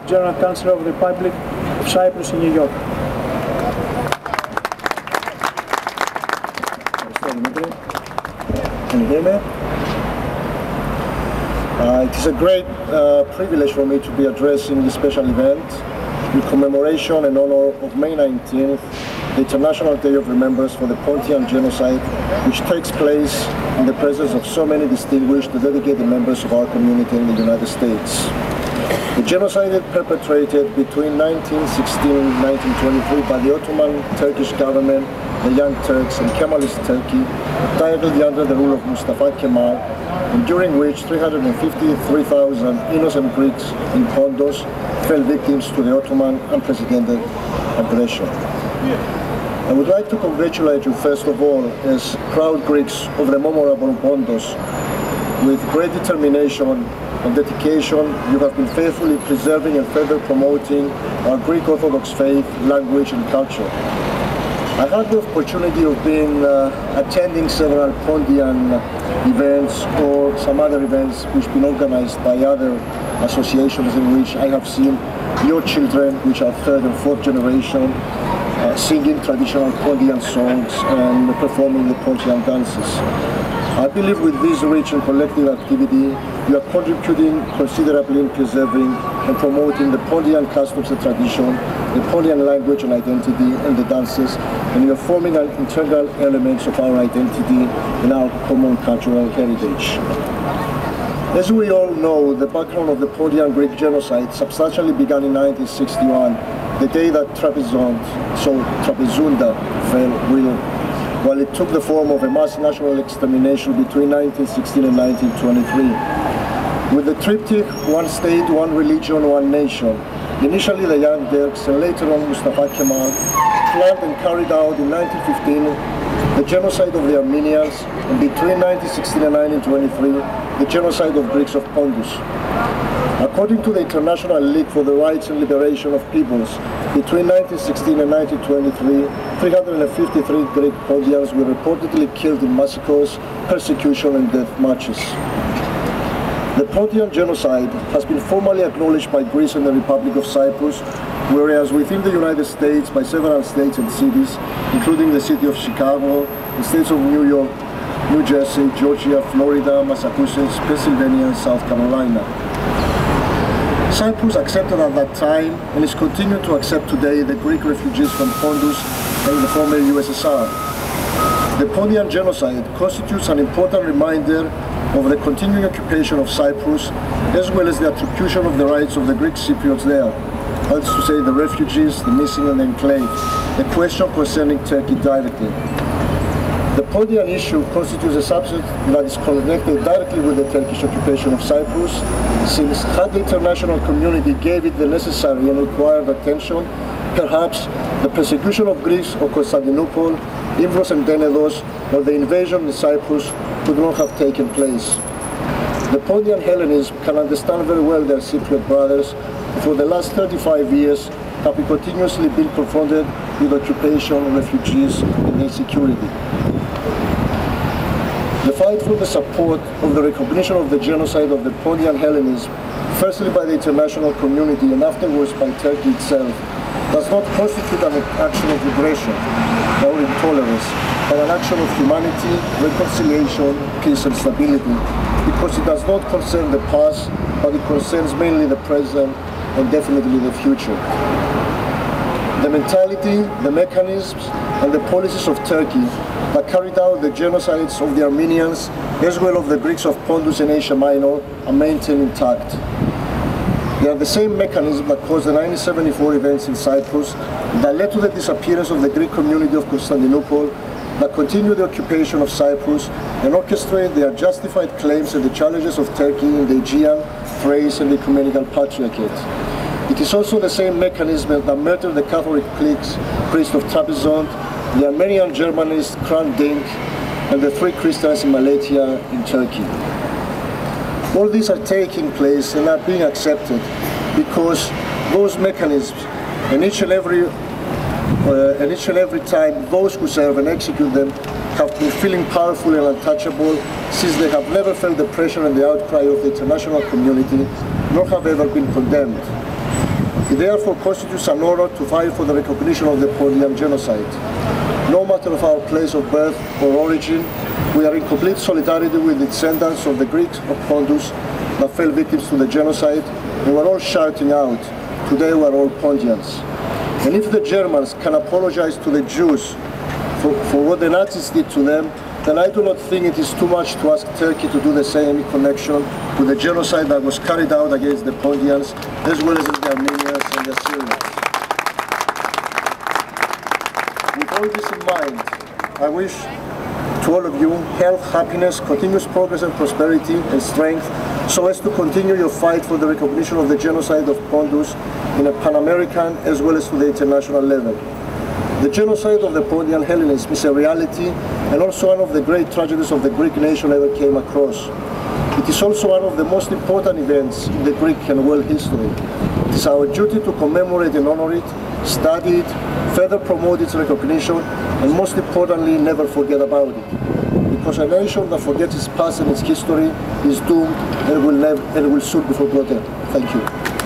General Counsel of the Republic of Cyprus in New York. Can you hear me? It is a great privilege for me to be addressing this special event in commemoration and honor of May 19th, the International Day of Remembrance for the Pontian Genocide, which takes place in the presence of so many distinguished and dedicated members of our community in the United States. The genocide perpetrated between 1916 and 1923 by the Ottoman Turkish government, the Young Turks and Kemalist Turkey, entirely under the rule of Mustafa Kemal, and during which 353,000 innocent Greeks in Pontus fell victims to the Ottoman unprecedented aggression. I would like to congratulate you first of all as proud Greeks of the memorable Pontus. With great determination and dedication, you have been faithfully preserving and further promoting our Greek Orthodox faith, language and culture. I had the opportunity of attending several Pontian events or some other events which have been organized by other associations in which I have seen your children, which are third and fourth generation, singing traditional Pontian songs and performing the Pontian dances. I believe with this rich and collective activity, you are contributing considerably in preserving and promoting the Pontian customs and tradition, the Pontian language and identity and the dances, and you are forming an integral elements of our identity and our common cultural heritage. As we all know, the background of the Pontian Greek genocide substantially began in 1961, the day that Trapezunda fell, while it took the form of a mass national extermination between 1916 and 1923. With the triptych, one state, one religion, one nation, initially the Young Turks and later on Mustafa Kemal planned and carried out in 1915 the genocide of the Armenians, and between 1916 and 1923 the genocide of Greeks of Pontus. According to the International League for the Rights and Liberation of Peoples, between 1916 and 1923, 353 Greek Pontians were reportedly killed in massacres, persecution and death marches. The Pontian genocide has been formally acknowledged by Greece and the Republic of Cyprus, whereas within the United States by several states and cities, including the city of Chicago, the states of New York, New Jersey, Georgia, Florida, Massachusetts, Pennsylvania and South Carolina. Cyprus accepted at that time and is continuing to accept today the Greek refugees from Pontus and the former USSR. The Pontian genocide constitutes an important reminder of the continuing occupation of Cyprus, as well as the attribution of the rights of the Greek Cypriots there. That is to say, the refugees, the missing and the enclave, the question concerning Turkey directly. The Pontian issue constitutes a subject that is connected directly with the Turkish occupation of Cyprus, since had the international community gave it the necessary and required attention, perhaps the persecution of Greeks of Constantinople, Imbros and Tenedos, or the invasion in Cyprus could not have taken place. The Pontian Hellenes can understand very well their Cypriot brothers, who for the last 35 years have continuously been confronted with occupation, refugees and insecurity. The fight for the support of the recognition of the genocide of the Pontian Hellenes, firstly by the international community and afterwards by Turkey itself, does not constitute an action of aggression or intolerance, but an action of humanity, reconciliation, peace and stability, because it does not concern the past, but it concerns mainly the present and definitely the future. The mentality, the mechanisms and the policies of Turkey that carried out the genocides of the Armenians as well as the Greeks of Pontus and Asia Minor are maintained intact. They are the same mechanism that caused the 1974 events in Cyprus that led to the disappearance of the Greek community of Constantinople, that continue the occupation of Cyprus and orchestrate their justified claims and the challenges of Turkey in the Aegean, Thrace and the Ecumenical Patriarchate. It is also the same mechanism that murdered the Catholic priest of Trapezund, the Armenian Germanist Kran Dink, and the 3 Christians in Malatya in Turkey. All these are taking place and are being accepted because those mechanisms, and each and every time those who serve and execute them have been feeling powerful and untouchable, since they have never felt the pressure and the outcry of the international community, nor have ever been condemned. It therefore constitutes an honor to fight for the recognition of the Pontian genocide. No matter of our place of birth or origin, we are in complete solidarity with the descendants of the Greeks of Pontus that fell victims to the genocide, and we're all shouting out, today we're all Pontians. And if the Germans can apologize to the Jews for what the Nazis did to them, then I do not think it is too much to ask Turkey to do the same in connection with the genocide that was carried out against the Pontians, as well as the Armenians and the Syrians. With all this in mind, I wish to all of you health, happiness, continuous progress and prosperity and strength, so as to continue your fight for the recognition of the genocide of Pontus in a Pan-American as well as to the international level. The genocide of the Pontian Hellenes is a reality and also one of the great tragedies of the Greek nation ever came across. It is also one of the most important events in the Greek and world history. It is our duty to commemorate and honor it, study it, further promote its recognition, and most importantly, never forget about it. Because a nation that forgets its past and its history is doomed and will soon be forgotten. Thank you.